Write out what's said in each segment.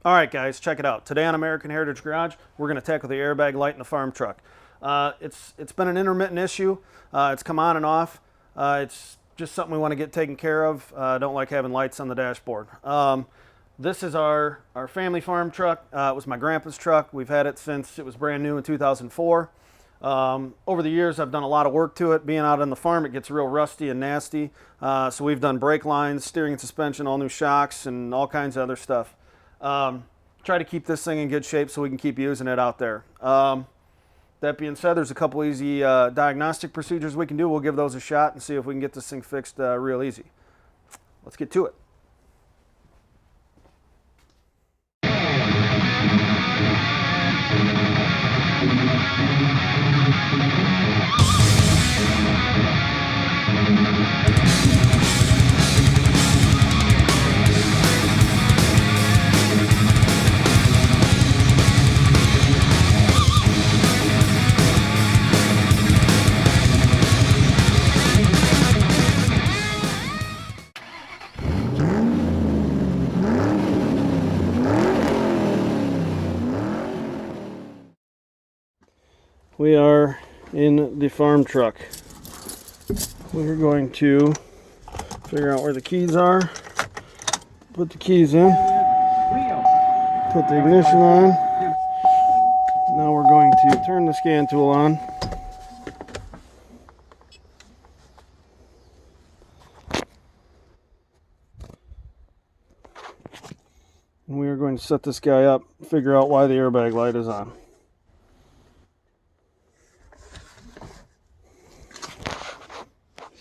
Alright guys, check it out. Today on American Heritage Garage, we're going to tackle the airbag light in the farm truck. It's been an intermittent issue. It's come on and off. It's just something we want to get taken care of. Don't like having lights on the dashboard. This is our family farm truck. It was my grandpa's truck. We've had it since it was brand new in 2004. Over the years, I've done a lot of work to it. Being out on the farm, it gets real rusty and nasty. So we've done brake lines, steering and suspension, all new shocks, and all kinds of other stuff. Try to keep this thing in good shape so we can keep using it out there. That being said, there's a couple easy diagnostic procedures we can do. We'll give those a shot and see if we can get this thing fixed real easy. Let's get to it. We are in the farm truck. We're going to figure out where the keys are, put the keys in, put the ignition on. Now we're going to turn the scan tool on. And we are going to set this guy up, figure out why the airbag light is on.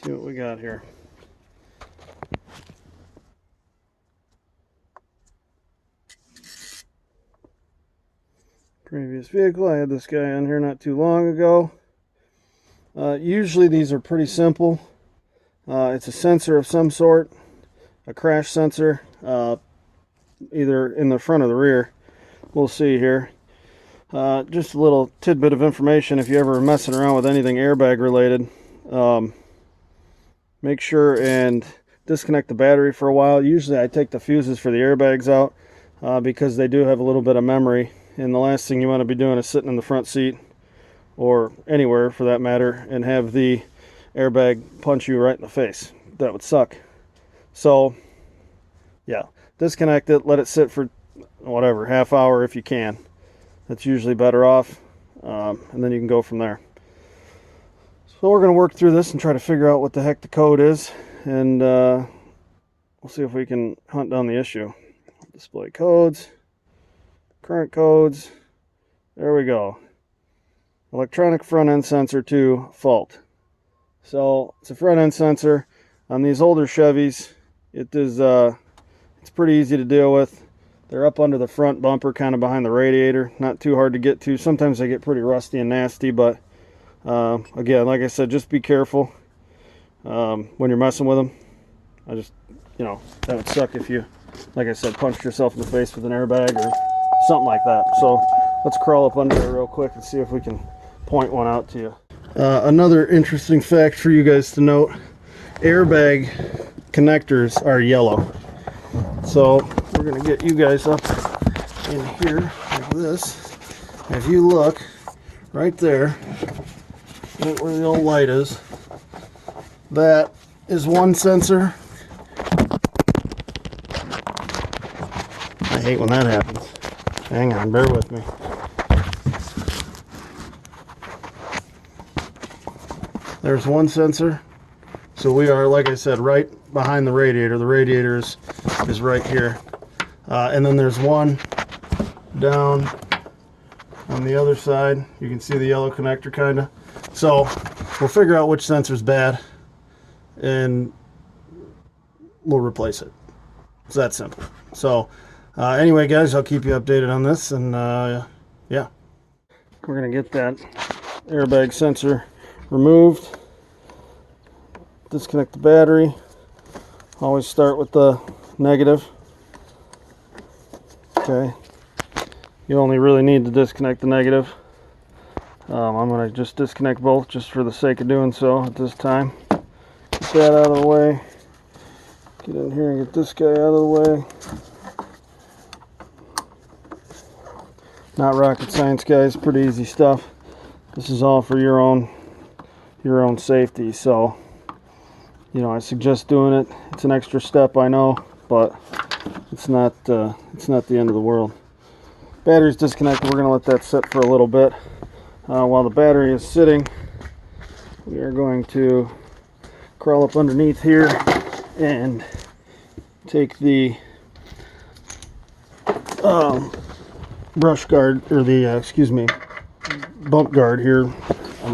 See what we got here. Previous vehicle, I had this guy on here not too long ago. Usually these are pretty simple. It's a sensor of some sort, a crash sensor, either in the front or the rear. We'll see here. Just a little tidbit of information if you're ever messing around with anything airbag related. Make sure and disconnect the battery for a while. Usually I take the fuses for the airbags out because they do have a little bit of memory, and the last thing you want to be doing is sitting in the front seat or anywhere for that matter and have the airbag punch you right in the face. That would suck. So yeah, disconnect it, let it sit for whatever, half hour if you can. That's usually better off, and then you can go from there. So we're going to work through this and try to figure out what the heck the code is, and we'll see if we can hunt down the issue. Display codes, current codes, there we go. Electronic front end sensor 2 fault. So it's a front end sensor. On these older Chevys, it's pretty easy to deal with. They're up under the front bumper, kind of behind the radiator. Not too hard to get to. Sometimes they get pretty rusty and nasty, but again, like I said, just be careful when you're messing with them. That would suck if you, like I said, punched yourself in the face with an airbag or something like that. So let's crawl up under it real quick and see if we can point one out to you. Another interesting fact for you guys to note, airbag connectors are yellow. So we're going to get you guys up in here like this. If you look right there, right where the old light is, that is one sensor. I hate when that happens. Hang on, bear with me. There's one sensor. So we are, like I said, right behind the radiator. The radiator is right here. And then there's one down on the other side. You can see the yellow connector kind of. So we'll figure out which sensor's bad and we'll replace it. It's that simple. So anyway, guys, I'll keep you updated on this, and yeah. We're going to get that airbag sensor removed. Disconnect the battery. Always start with the negative. Okay. You only really need to disconnect the negative. I'm going to just disconnect both just for the sake of doing so at this time. Get that out of the way. Get in here and get this guy out of the way. Not rocket science, guys. Pretty easy stuff. This is all for your own safety. So, you know, I suggest doing it. It's an extra step, I know, but it's not the end of the world. Battery's disconnected. We're going to let that sit for a little bit. While the battery is sitting, we are going to crawl up underneath here and take the brush guard, or the bump guard here.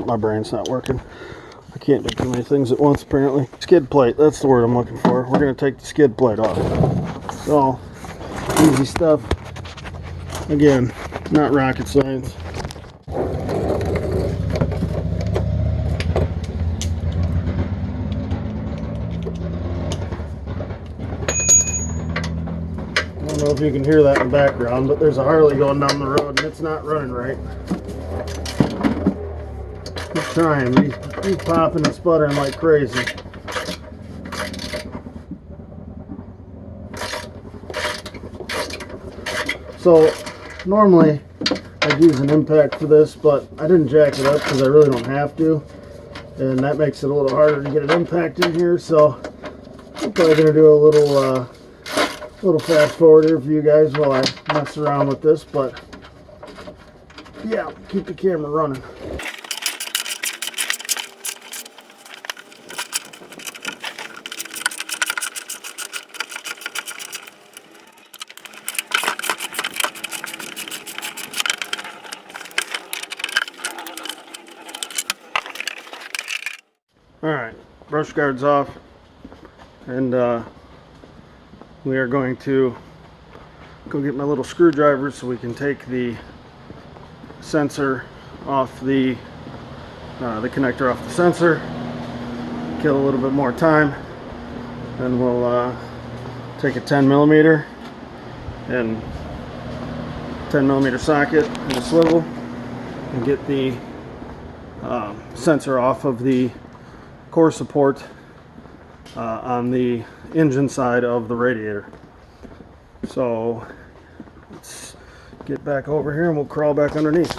My brain's not working. I can't do too many things at once, apparently. Skid plate, that's the word I'm looking for. We're going to take the skid plate off. So, easy stuff. Again, not rocket science. I don't know if you can hear that in the background, but there's a Harley going down the road and it's not running right. He's trying. He's popping and sputtering like crazy. So normally I'd use an impact for this, but I didn't jack it up because I really don't have to, and that makes it a little harder to get an impact in here. So I'm probably going to do a little fast forward here for you guys while I mess around with this, but yeah, keep the camera running. Alright, brush guard's off, and we are going to go get my little screwdriver so we can take the sensor off the connector off the sensor, kill a little bit more time, then we'll take a 10mm and 10mm socket and a swivel and get the sensor off of the core support on the engine side of the radiator. So let's get back over here and we'll crawl back underneath.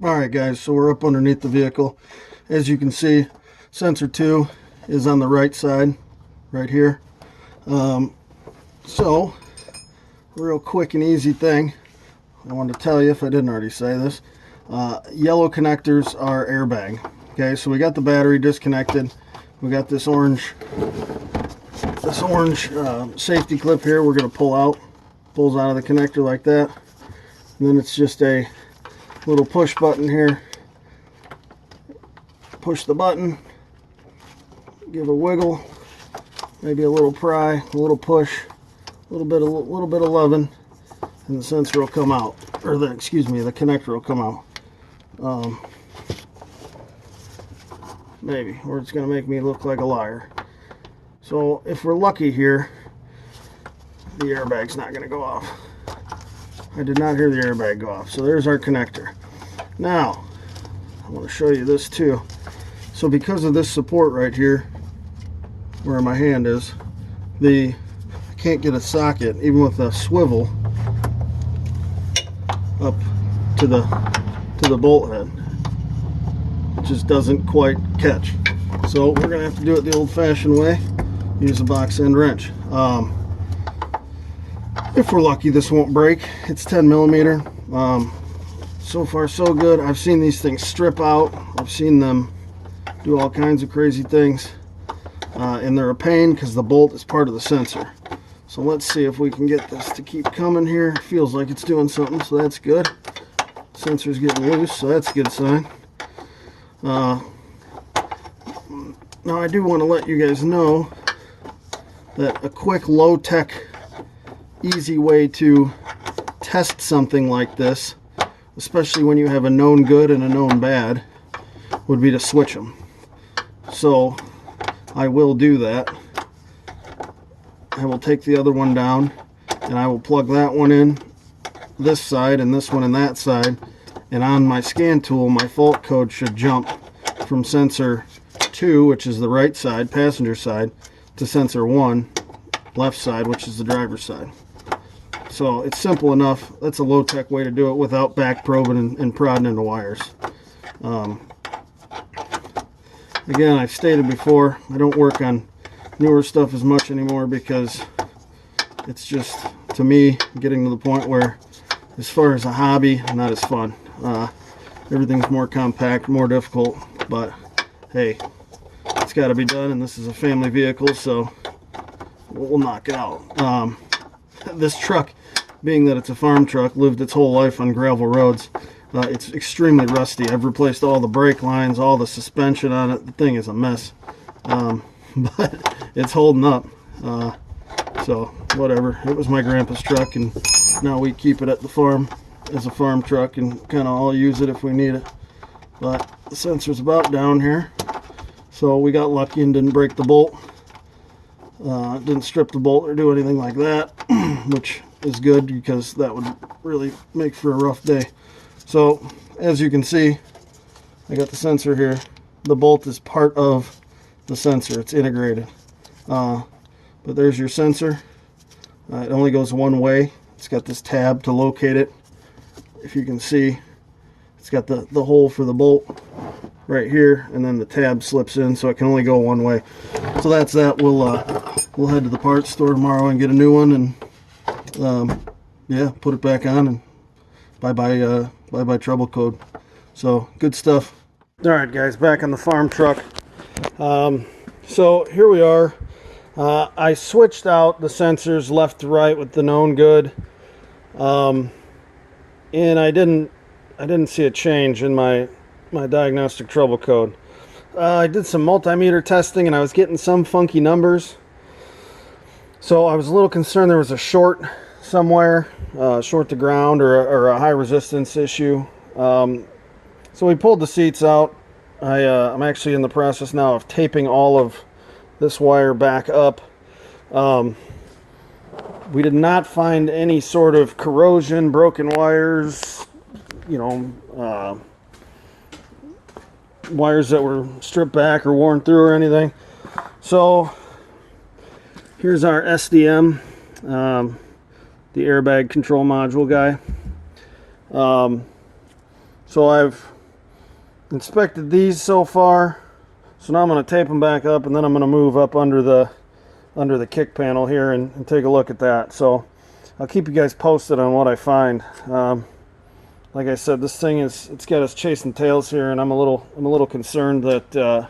Alright guys, so we're up underneath the vehicle. As you can see, sensor 2 is on the right side, right here. So, real quick and easy thing, I wanted to tell you if I didn't already say this. Yellow connectors are airbag. Okay, so we got the battery disconnected. We got this orange safety clip here. We're going to pull out. Pulls out of the connector like that. And then it's just a little push button here. Push the button. Give a wiggle. Maybe a little pry, a little push, a little bit of loving, and the sensor will come out, or the connector will come out. Maybe, or it's going to make me look like a liar. So if we're lucky here, the airbag's not going to go off. I did not hear the airbag go off. So there's our connector. Now, I want to show you this too. So because of this support right here, where my hand is, I can't get a socket, even with a swivel, up to the bolt head. It just doesn't quite catch. So we're gonna have to do it the old-fashioned way. Use a box end wrench. If we're lucky, this won't break. It's 10mm. So far so good. I've seen these things strip out. I've seen them do all kinds of crazy things, and they're a pain because the bolt is part of the sensor. So let's see if we can get this to keep coming here. Feels like it's doing something, so that's good. Sensor's getting loose, so that's a good sign. Now I do want to let you guys know that a quick low-tech easy way to test something like this, especially when you have a known good and a known bad, would be to switch them. So I will do that. I will take the other one down and I will plug that one in this side and this one in that side, and on my scan tool my fault code should jump from sensor 2, which is the right side, passenger side, to sensor 1, left side, which is the driver's side. So it's simple enough. That's a low-tech way to do it without back probing and prodding into wires. Again, I've stated before, I don't work on newer stuff as much anymore because it's just, to me, getting to the point where, as far as a hobby, not as fun. Everything's more compact, more difficult, but hey, it's got to be done, and this is a family vehicle, so we'll knock it out. This truck, being that it's a farm truck, lived its whole life on gravel roads. It's extremely rusty. I've replaced all the brake lines, all the suspension on it. The thing is a mess, but it's holding up. So whatever. It was my grandpa's truck, and now we keep it at the farm as a farm truck and kind of all use it if we need it. But the sensor's about down here, so we got lucky and didn't break the bolt. Didn't strip the bolt or do anything like that, which is good because that would really make for a rough day. So as you can see, I got the sensor here. The bolt is part of the sensor. It's integrated. But there's your sensor. It only goes one way. It's got this tab to locate it. If you can see, it's got the hole for the bolt right here, and then the tab slips in, so it can only go one way. So that's that. We'll head to the parts store tomorrow and get a new one, and yeah, put it back on, and bye-bye trouble code. So good stuff. All right, guys, back on the farm truck. So here we are. I switched out the sensors left to right with the known good, and I didn't see a change in my diagnostic trouble code. I did some multimeter testing, and I was getting some funky numbers. So I was a little concerned there was a short somewhere, short to ground, or a high resistance issue. So we pulled the seats out. I'm actually in the process now of taping all of this wire back up. We did not find any sort of corrosion, broken wires, wires that were stripped back or worn through or anything. So here's our SDM, the airbag control module guy. So I've inspected these so far. So now I'm going to tape them back up, and then I'm going to move up under the kick panel here and take a look at that. So I'll keep you guys posted on what I find. Like I said, this thing it's got us chasing tails here, and I'm a little concerned that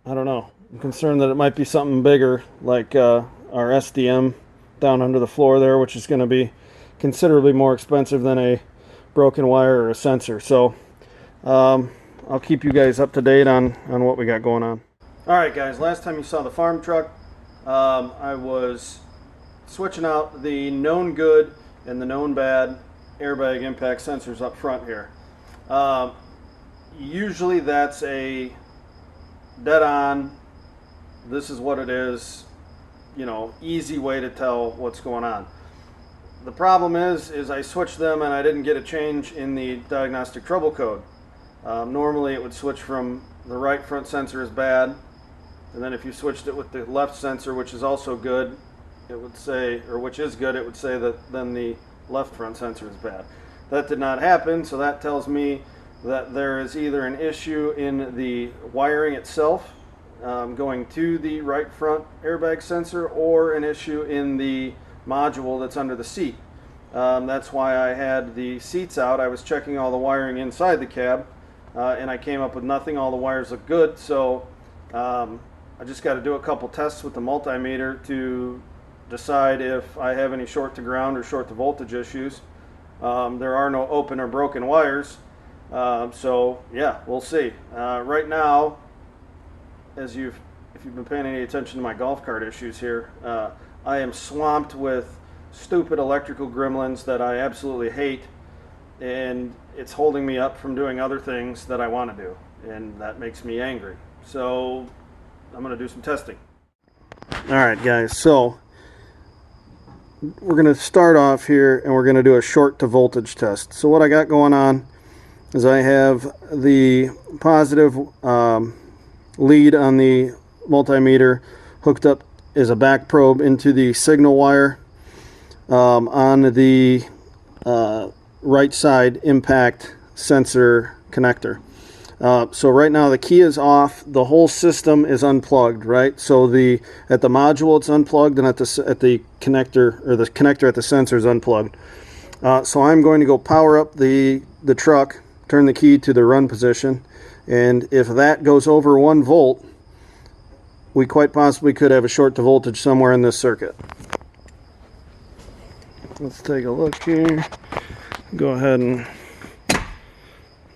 I don't know. I'm concerned that it might be something bigger, like our SDM down under the floor there, which is going to be considerably more expensive than a broken wire or a sensor. So I'll keep you guys up to date on what we got going on. Alright guys, last time you saw the farm truck, I was switching out the known good and the known bad airbag impact sensors up front here. Usually that's a dead on, this is what it is, easy way to tell what's going on. The problem is I switched them and I didn't get a change in the diagnostic trouble code. Normally it would switch from the right front sensor is bad, and then if you switched it with the left sensor, which is also good, it would say, or which is good, it would say that then the left front sensor is bad. That did not happen, so that tells me that there is either an issue in the wiring itself going to the right front airbag sensor, or an issue in the module that's under the seat. That's why I had the seats out. I was checking all the wiring inside the cab, and I came up with nothing. All the wires look good, so I just got to do a couple tests with the multimeter to decide if I have any short to ground or short to voltage issues. There are no open or broken wires, so yeah, we'll see. Right now, if you've been paying any attention to my golf cart issues here, I am swamped with stupid electrical gremlins that I absolutely hate, and it's holding me up from doing other things that I want to do, and that makes me angry. So I'm going to do some testing. Alright guys, so we're going to start off here and we're going to do a short to voltage test. So what I got going on is I have the positive lead on the multimeter hooked up as a back probe into the signal wire. on the right side impact sensor connector. So right now the key is off, the whole system is unplugged, right? So at the module it's unplugged, and at the connector, or the connector at the sensor is unplugged. So I'm going to go power up the truck, turn the key to the run position, and if that goes over 1 volt, we quite possibly could have a short to voltage somewhere in this circuit. Let's take a look here. Go ahead and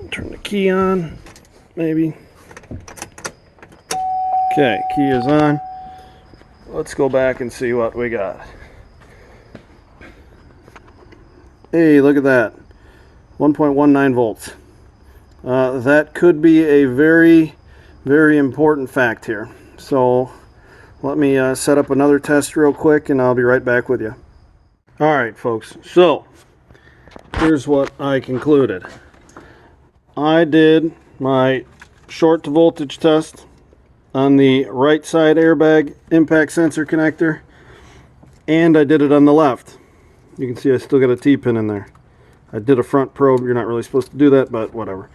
turn the key on, maybe. Okay, key is on. Let's go back and see what we got. Hey, look at that. 1.19 volts. That could be a very, very important fact here. So let me set up another test real quick and I'll be right back with you. Alright folks, so here's what I concluded. I did my short to voltage test on the right side airbag impact sensor connector, and I did it on the left. You can see I still got a T-pin in there. I did a front probe. You're not really supposed to do that, but whatever.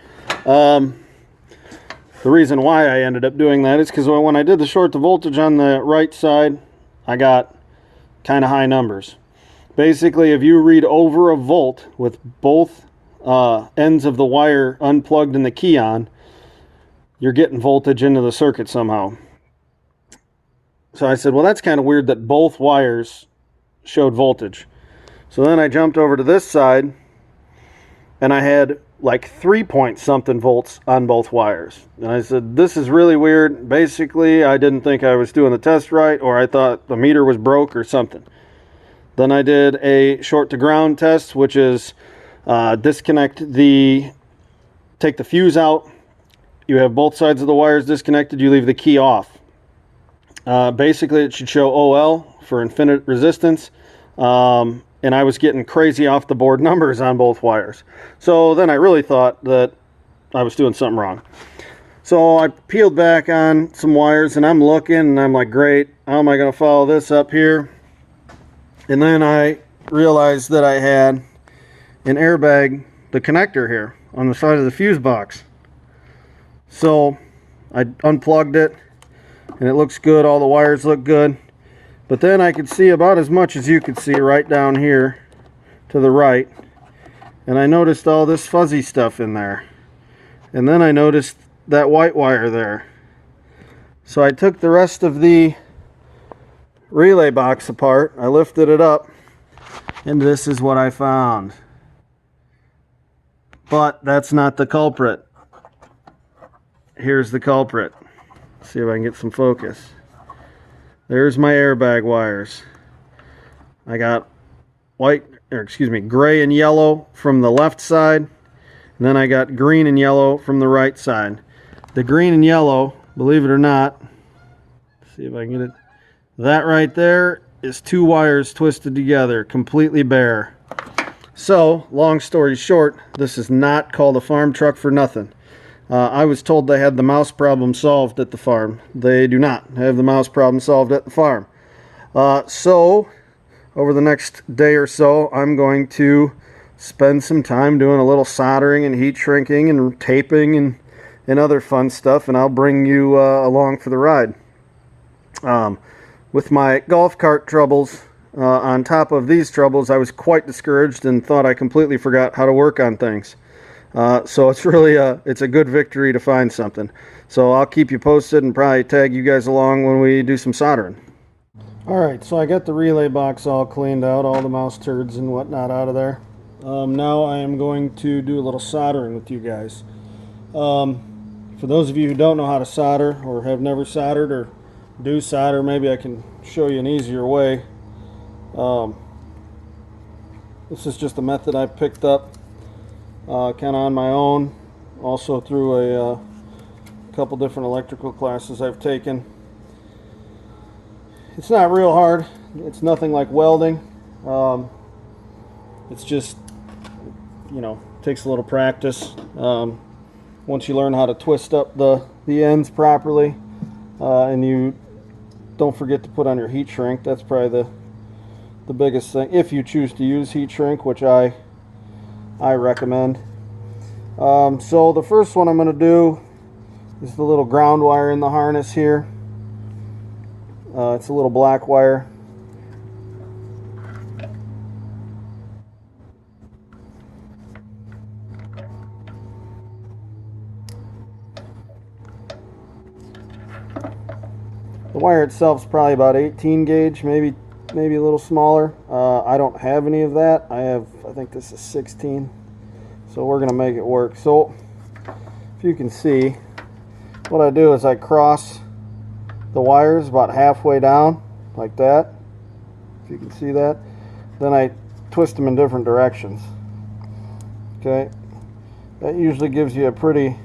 The reason why I ended up doing that is because when I did the short to voltage on the right side, I got kind of high numbers. Basically, if you read over a volt with both ends of the wire unplugged and the key on, you're getting voltage into the circuit somehow. So I said, well, that's kind of weird that both wires showed voltage. So then I jumped over to this side, and I had like 3-point-something volts on both wires. And I said, this is really weird. Basically, I didn't think I was doing the test right, or I thought the meter was broke or something. Then I did a short to ground test, which is take the fuse out. You have both sides of the wires disconnected. You leave the key off. Basically, it should show OL for infinite resistance. And I was getting crazy off the board numbers on both wires. So then I really thought that I was doing something wrong. So I peeled back on some wires and I'm looking and I'm like, great, how am I going to follow this up here? And then I realized that I had an airbag, the connector here on the side of the fuse box. So I unplugged it and it looks good, all the wires look good. But then I could see about as much as you could see right down here to the right. And I noticed all this fuzzy stuff in there. And then I noticed that white wire there. So I took the rest of the relay box apart. I lifted it up. And this is what I found. But that's not the culprit. Here's the culprit. Let's see if I can get some focus. There's my airbag wires. I got gray and yellow from the left side, and then I got green and yellow from the right side. The green and yellow, believe it or not, let's see if I can get it. That right there is 2 wires twisted together, completely bare. So, long story short, this is not called a farm truck for nothing. I was told they had the mouse problem solved at the farm. They do not have the mouse problem solved at the farm. So, over the next day or so, I'm going to spend some time doing a little soldering and heat shrinking and taping and other fun stuff, and I'll bring you along for the ride. With my golf cart troubles, on top of these troubles, I was quite discouraged and thought I completely forgot how to work on things. So it's really it's a good victory to find something. So I'll keep you posted and probably tag you guys along when we do some soldering. Alright, so I got the relay box all cleaned out, all the mouse turds and whatnot out of there. Now I am going to do a little soldering with you guys. For those of you who don't know how to solder or have never soldered or do solder, maybe I can show you an easier way. This is just a method I picked up kind of on my own, also through a couple different electrical classes I've taken. It's not real hard. It's nothing like welding. It's just, you know, takes a little practice. Once you learn how to twist up the ends properly, and you don't forget to put on your heat shrink, that's probably the the biggest thing, if you choose to use heat shrink, which I recommend. So the first one I'm going to do is the little ground wire in the harness here. It's a little black wire. The wire itself is probably about 18 gauge, maybe a little smaller. I don't have any of that. I think this is 16. So we're going to make it work. So if you can see, what I do is I cross the wires about halfway down, like that. If you can see that. Then I twist them in different directions. Okay. That usually gives you a pretty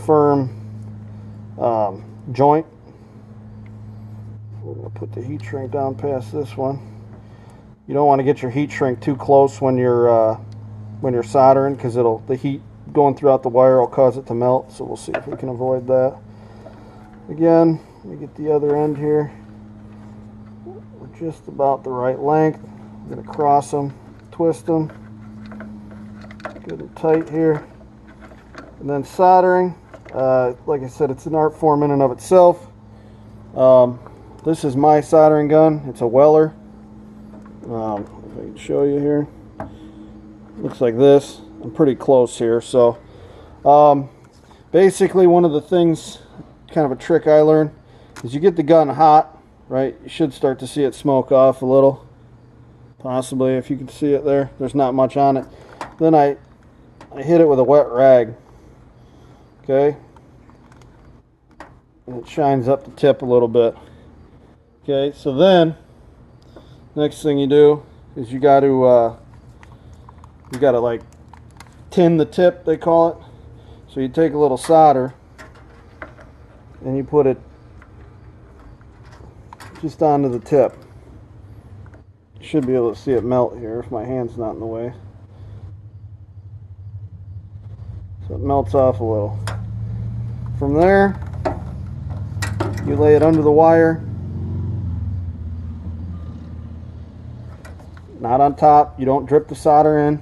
firm joint. We're going to put the heat shrink down past this one. You don't want to get your heat shrink too close when you're soldering, because the heat going throughout the wire will cause it to melt. So we'll see if we can avoid that. Again, let me get the other end here. We're just about the right length. I'm going to cross them, twist them, good and tight here. And then soldering, like I said, it's an art form in and of itself. This is my soldering gun. It's a Weller. If I can show you here. Looks like this. I'm pretty close here. So basically, one of the things, kind of a trick I learned, is you get the gun hot, right? You should start to see it smoke off a little. Possibly, if you can see it there. There's not much on it. Then I hit it with a wet rag. Okay? And it shines up the tip a little bit. Okay, so then next thing you do is you got to like tin the tip, they call it. So you take a little solder and you put it just onto the tip. You should be able to see it melt here if my hand's not in the way. So it melts off a little. From there, you lay it under the wire. Not on top. You don't drip the solder in.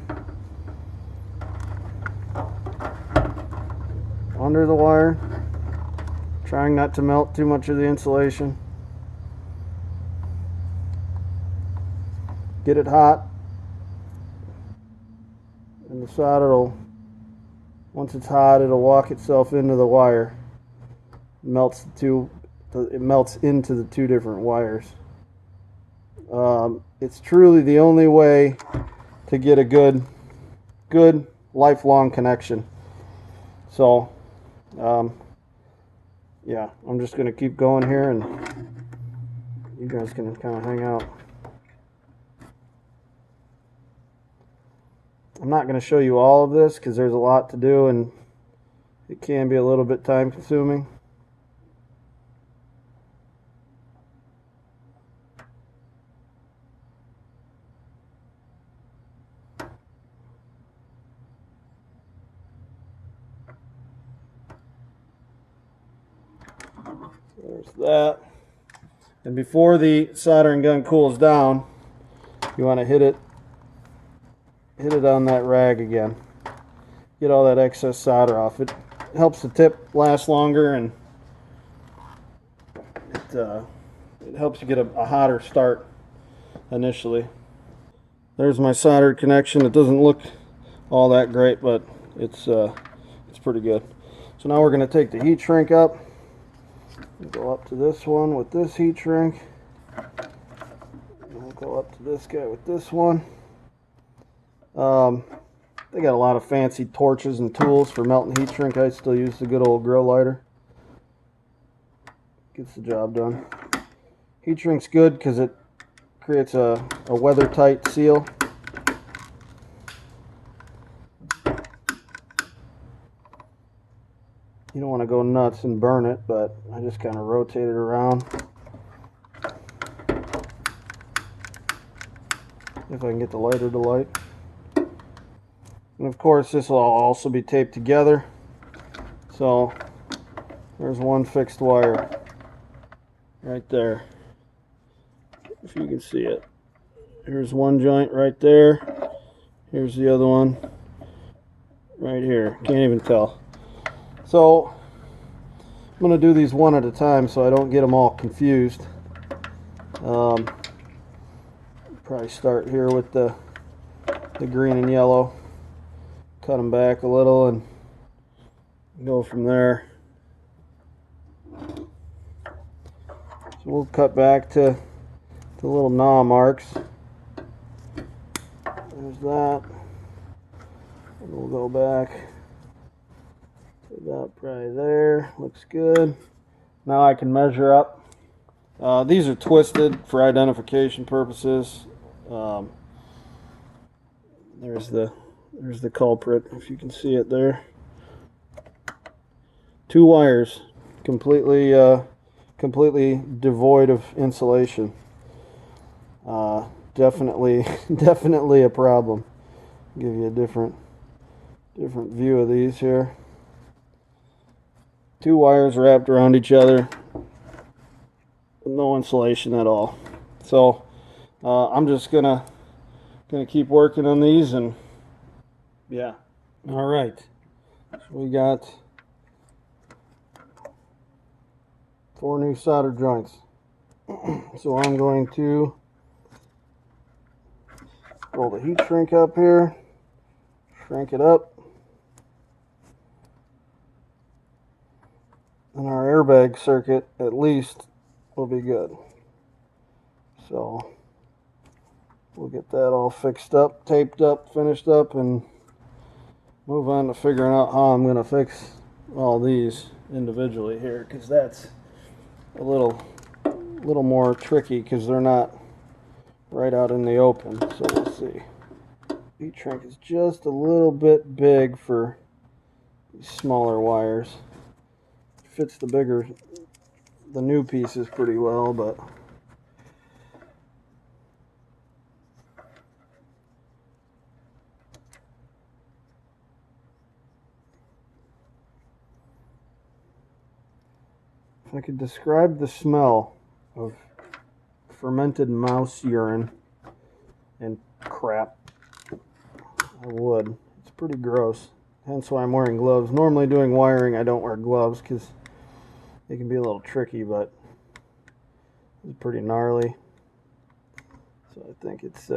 Under the wire. Trying not to melt too much of the insulation. Get it hot. And the solder will, once it's hot, it'll walk itself into the wire. It melts into the two different wires. It's truly the only way to get a good lifelong connection. So yeah, I'm just going to keep going here and you guys can kind of hang out. I'm not going to show you all of this because there's a lot to do and it can be a little bit time consuming. There's that. And before the soldering gun cools down, you want to hit it on that rag again. Get all that excess solder off. It helps the tip last longer and it helps you get a hotter start initially. There's my soldered connection. It doesn't look all that great, but it's pretty good. So now we're going to take the heat shrink up. We'll go up to this one with this heat shrink. We'll go up to this guy with this one. They got a lot of fancy torches and tools for melting heat shrink. I still use the good old grill lighter. Gets the job done. Heat shrink's good because it creates a weather tight seal. You don't want to go nuts and burn it, but I just kind of rotate it around. If I can get the lighter to light. And of course this will also be taped together. So there's one fixed wire right there. If you can see it. Here's one joint right there. Here's the other one right here. Can't even tell. So I'm going to do these one at a time so I don't get them all confused. Probably start here with the green and yellow. Cut them back a little and go from there. So we'll cut back to the little gnaw marks. There's that. And we'll go back to about probably there. Looks good. Now I can measure up. These are twisted for identification purposes. There's the culprit, if you can see it there. 2 wires, completely devoid of insulation. Definitely a problem. I'll give you a different view of these here. 2 wires wrapped around each other, no insulation at all. So I'm just gonna keep working on these, and yeah. All right, so we got 4 new solder joints. So I'm going to roll the heat shrink up here, shrink it up, and our airbag circuit at least will be good. So we'll get that all fixed up, taped up, finished up, and move on to figuring out how I'm going to fix all these individually here, because that's a little more tricky because they're not right out in the open. So we'll see. Heat shrink is just a little bit big for these smaller wires. Fits the new pieces pretty well, but if I could describe the smell of fermented mouse urine and crap, I would. It's pretty gross. Hence why I'm wearing gloves. Normally doing wiring, I don't wear gloves because they can be a little tricky, but it's pretty gnarly. So I think it's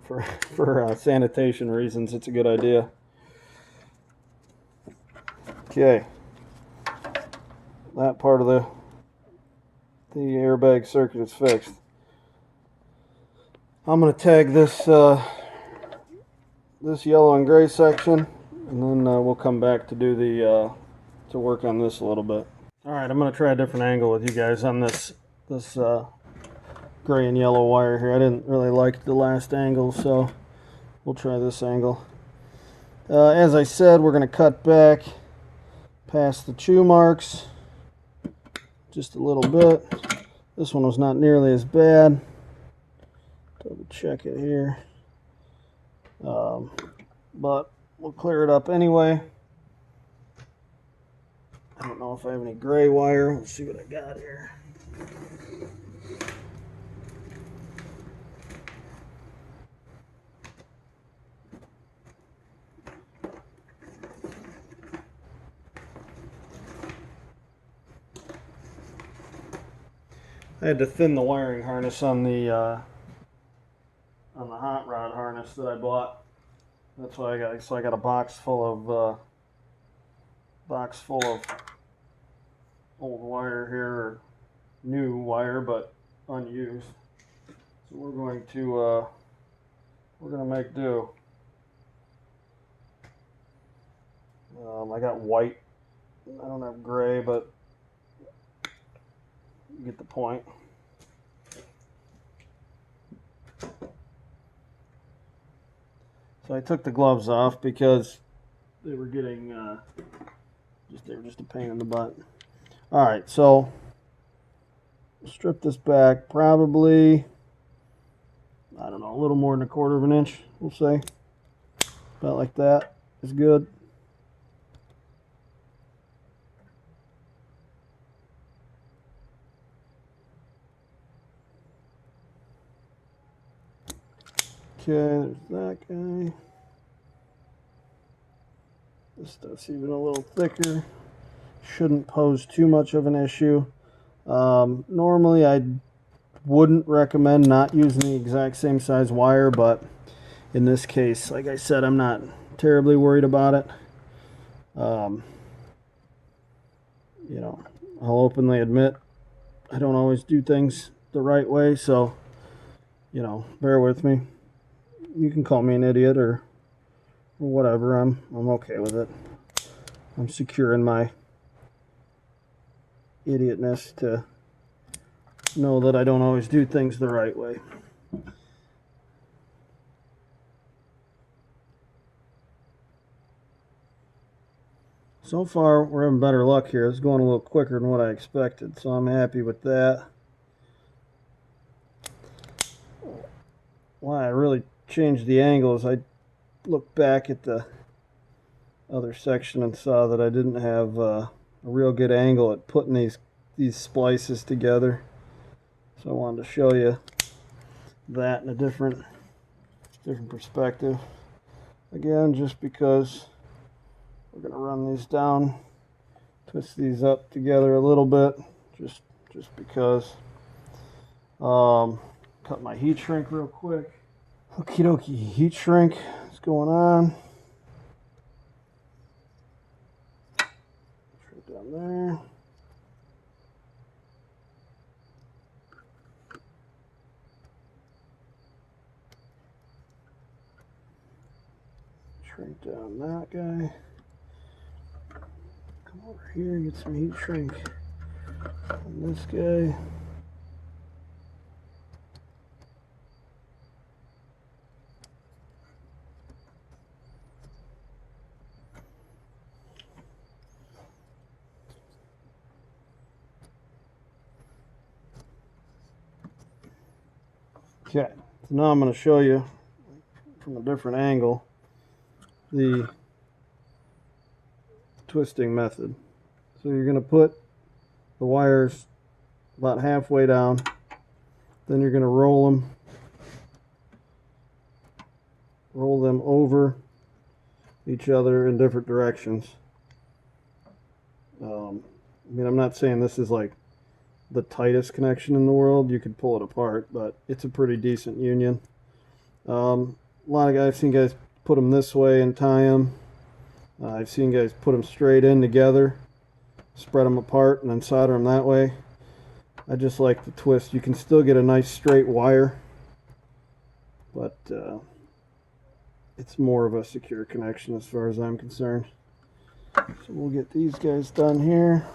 for sanitation reasons, it's a good idea. Okay, that part of the airbag circuit is fixed. I'm going to tag this this yellow and gray section, and then we'll come back to do to work on this a little bit. All right, I'm going to try a different angle with you guys on this gray and yellow wire here. I didn't really like the last angle, so we'll try this angle. As I said, we're going to cut back past the chew marks just a little bit. This one was not nearly as bad. Double check it here. But we'll clear it up anyway. I don't know if I have any gray wire. Let's see what I got here. I had to thin the wiring harness on the hot rod harness that I bought. That's what I got. So I got a box full of old wire here, or new wire but unused. So we're going to make do. I got white. I don't have gray, but you get the point. So I took the gloves off because they were getting they were just a pain in the butt. All right, so strip this back probably, I don't know, a little more than 1/4 of an inch, we'll say. About like that is good. there's that guy. This stuff's even a little thicker. Shouldn't pose too much of an issue. Normally I wouldn't recommend not using the exact same size wire, but in this case, like I said, I'm not terribly worried about it. You know, I'll openly admit I don't always do things the right way, so, you know, bear with me. You can call me an idiot or whatever. I'm okay with it. I'm secure in my idiotness to know that I don't always do things the right way. So far, we're having better luck here. It's going a little quicker than what I expected, so I'm happy with that. Why I really changed the angles, I looked back at the other section and saw that I didn't have a real good angle at putting these splices together. So I wanted to show you that in a different perspective. Again, just because we're going to run these down, twist these up together a little bit, just because. Cut my heat shrink real quick. Okie dokie, heat shrink is going on. Straight down there. Shrink down that guy. Come over here and get some heat shrink on this guy. Okay, so now I'm going to show you from a different angle the twisting method. So you're going to put the wires about halfway down, then you're going to roll them over each other in different directions. I mean, I'm not saying this is like the tightest connection in the world. You could pull it apart, but it's a pretty decent union. A lot of guys, I've seen guys put them this way and tie them. I've seen guys put them straight in together, spread them apart, and then solder them that way. I just like the twist. You can still get a nice straight wire, but it's more of a secure connection as far as I'm concerned. So we'll get these guys done here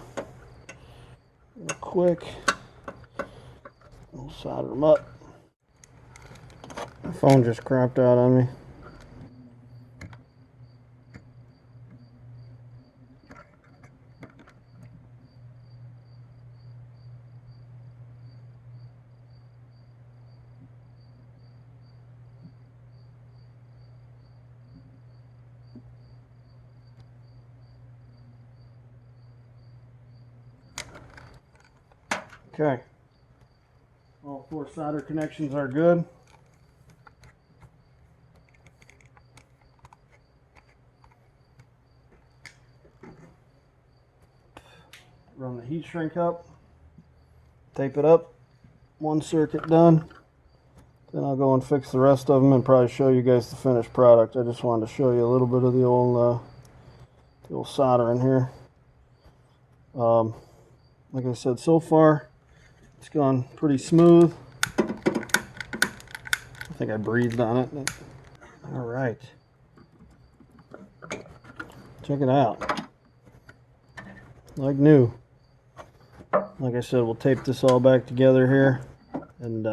real quick. We'll solder them up. My phone just crapped out on me. Okay, all 4 solder connections are good. Run the heat shrink up, tape it up, 1 circuit done. Then I'll go and fix the rest of them and probably show you guys the finished product. I just wanted to show you a little bit of the old soldering here. Like I said, so far it's gone pretty smooth. I think I breathed on it. All right. Check it out. Like new. Like I said, we'll tape this all back together here, and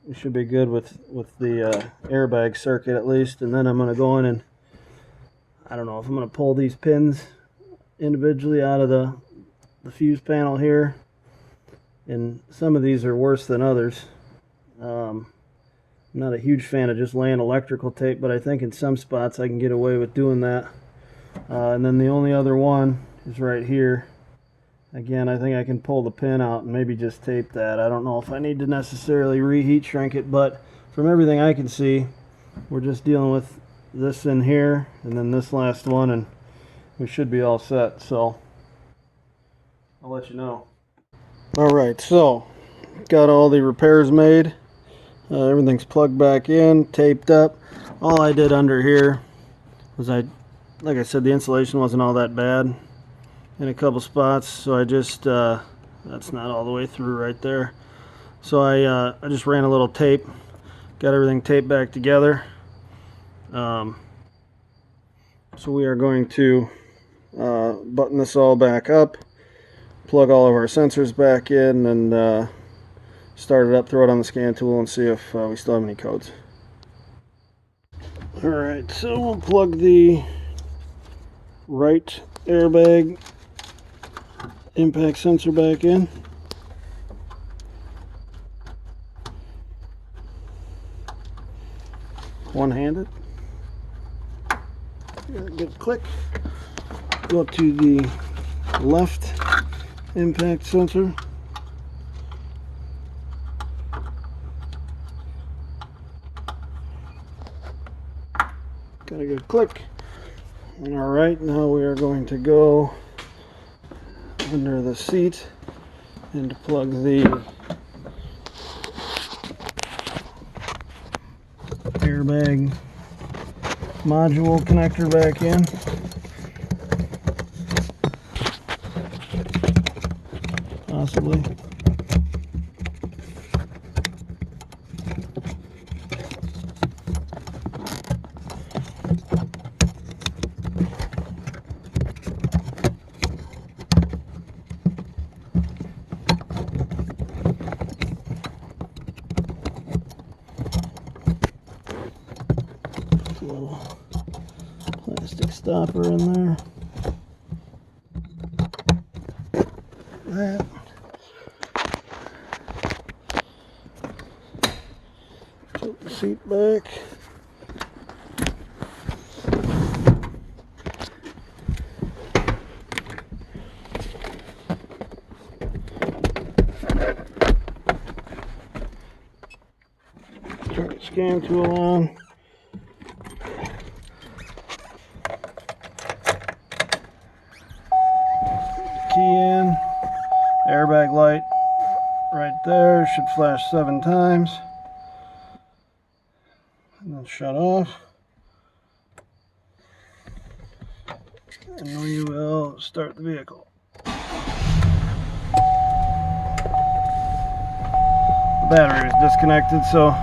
we should be good with the airbag circuit at least. And then I'm going to go in and, I don't know if I'm going to pull these pins individually out of the fuse panel here. And some of these are worse than others. I'm not a huge fan of just laying electrical tape, but I think in some spots I can get away with doing that. And then the only other one is right here. Again, I think I can pull the pin out and maybe just tape that. I don't know if I need to necessarily reheat shrink it, but from everything I can see, we're just dealing with this in here and then this last one, and we should be all set. So I'll let you know. Alright, so got all the repairs made. Everything's plugged back in, taped up. All I did under here was like I said, the insulation wasn't all that bad in a couple spots, so I just that's not all the way through right there. So I just ran a little tape, got everything taped back together. So we are going to button this all back up, plug all of our sensors back in, and start it up, throw it on the scan tool, and see if we still have any codes. Alright, so we'll plug the right airbag impact sensor back in. One-handed. Good click. Go up to the left impact sensor. Got a good click. Alright, now we are going to go under the seat and to plug the airbag module connector back in. Possibly. Little plastic stopper in there. That. Tilt the seat back. Turn the scan tool on. Key in, airbag light right there, should flash 7 times, and then shut off, and we will start the vehicle. The battery is disconnected, so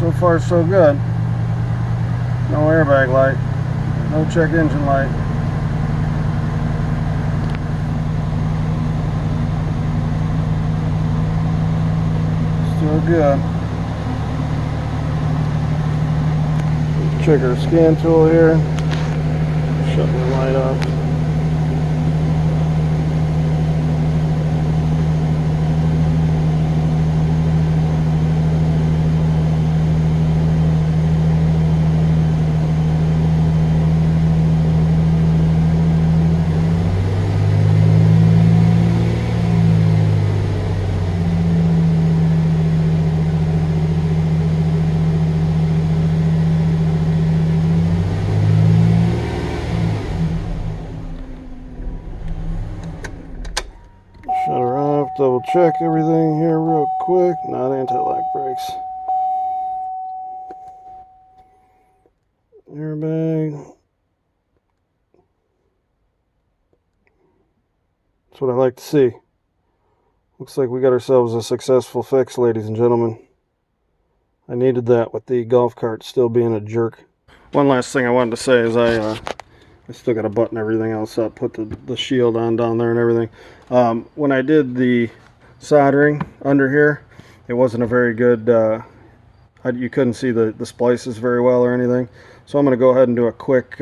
so far so good. No airbag light, no check engine light. Still good. Trigger scan tool here. Shut the light off. Shut her off, double check everything here real quick. Not anti-lock brakes. Airbag. That's what I like to see. Looks like we got ourselves a successful fix, ladies and gentlemen. I needed that with the golf cart still being a jerk. One last thing I wanted to say is I still got to button everything else up, put the shield on down there and everything. When I did the soldering under here, it wasn't a very good, you couldn't see the splices very well or anything. So I'm going to go ahead and do a quick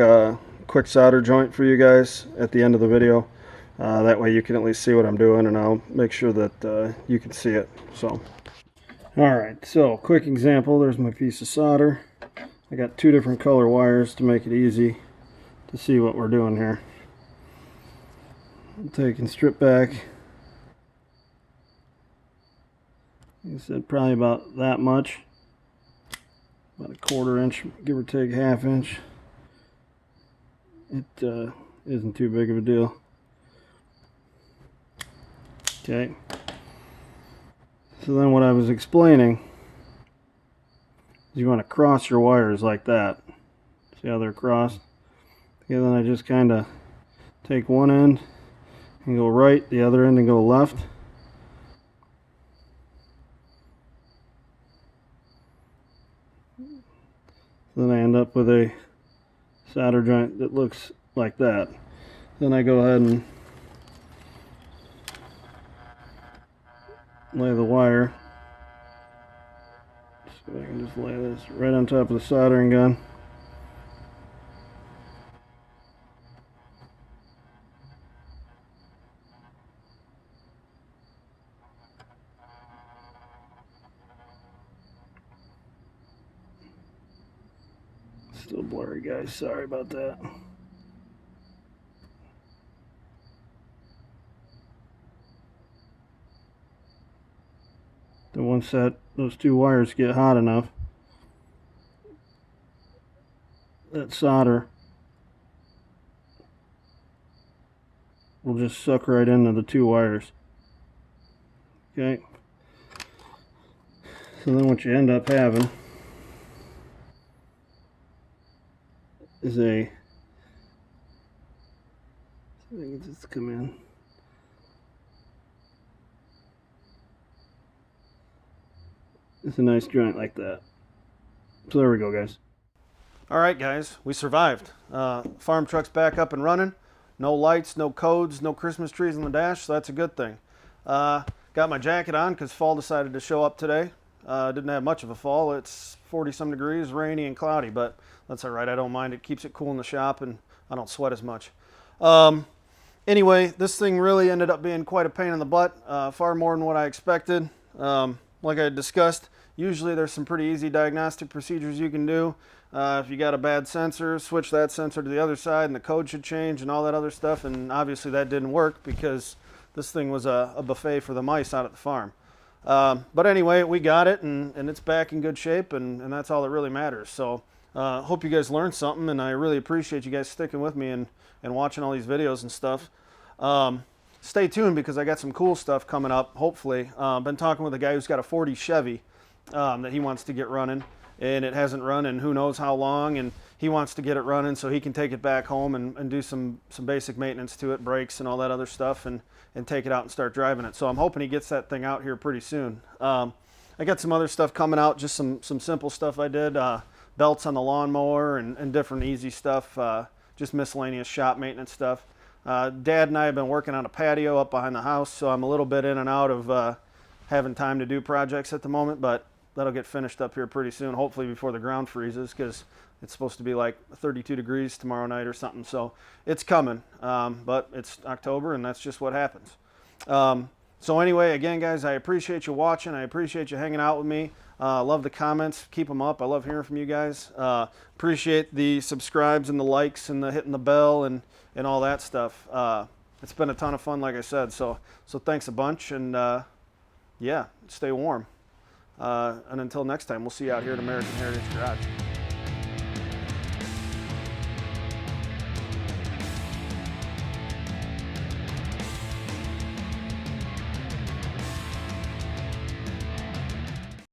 solder joint for you guys at the end of the video. That way you can at least see what I'm doing, and I'll make sure that you can see it. So, alright, so quick example. There's my piece of solder. I got two different color wires to make it easy to see what we're doing here. I'll take and strip back. Like I said, probably about that much. About a 1/4 inch, give or take 1/2 inch. It isn't too big of a deal. Okay. So then what I was explaining is you want to cross your wires like that. See how they're crossed? Okay, then I just kind of take one end and go right, the other end and go left. Then I end up with a solder joint that looks like that. Then I go ahead and lay the wire. So I can just lay this right on top of the soldering gun. Still blurry, guys. Sorry about that. Then once those two wires get hot enough, that solder will just suck right into the two wires. Okay. So then what you end up having is a, I think it's come in. It's a nice joint like that. So there we go, guys. All right, guys, we survived. Farm truck's back up and running. No lights, no codes, no Christmas trees on the dash, so that's a good thing. Got my jacket on because fall decided to show up today. Didn't have much of a fall. It's 40-some degrees, rainy and cloudy, but that's all right. I don't mind. It keeps it cool in the shop, and I don't sweat as much. Anyway, this thing really ended up being quite a pain in the butt, far more than what I expected. Like I discussed, usually there's some pretty easy diagnostic procedures you can do. If you got a bad sensor, switch that sensor to the other side and the code should change and all that other stuff, and obviously that didn't work because this thing was a buffet for the mice out at the farm. But anyway, we got it, and it's back in good shape, and that's all that really matters. So hope you guys learned something, and I really appreciate you guys sticking with me and watching all these videos and stuff. Stay tuned because I got some cool stuff coming up, hopefully. Been talking with a guy who's got a 40 Chevy that he wants to get running, and it hasn't run in who knows how long, and he wants to get it running so he can take it back home and do some basic maintenance to it, brakes and all that other stuff, and take it out and start driving it. So I'm hoping he gets that thing out here pretty soon. I got some other stuff coming out, just some simple stuff I did, belts on the lawnmower and different easy stuff, just miscellaneous shop maintenance stuff. Dad and I have been working on a patio up behind the house, so I'm a little bit in and out of having time to do projects at the moment, but that'll get finished up here pretty soon, hopefully before the ground freezes, because it's supposed to be like 32 degrees tomorrow night or something, so it's coming. But it's October, and that's just what happens. So anyway, again, guys, I appreciate you watching. I appreciate you hanging out with me. Love the comments. Keep them up. I love hearing from you guys. Appreciate the subscribes and the likes and the hitting the bell and all that stuff. It's been a ton of fun, like I said. So thanks a bunch, and yeah, stay warm. And until next time, we'll see you out here at American Heritage Garage.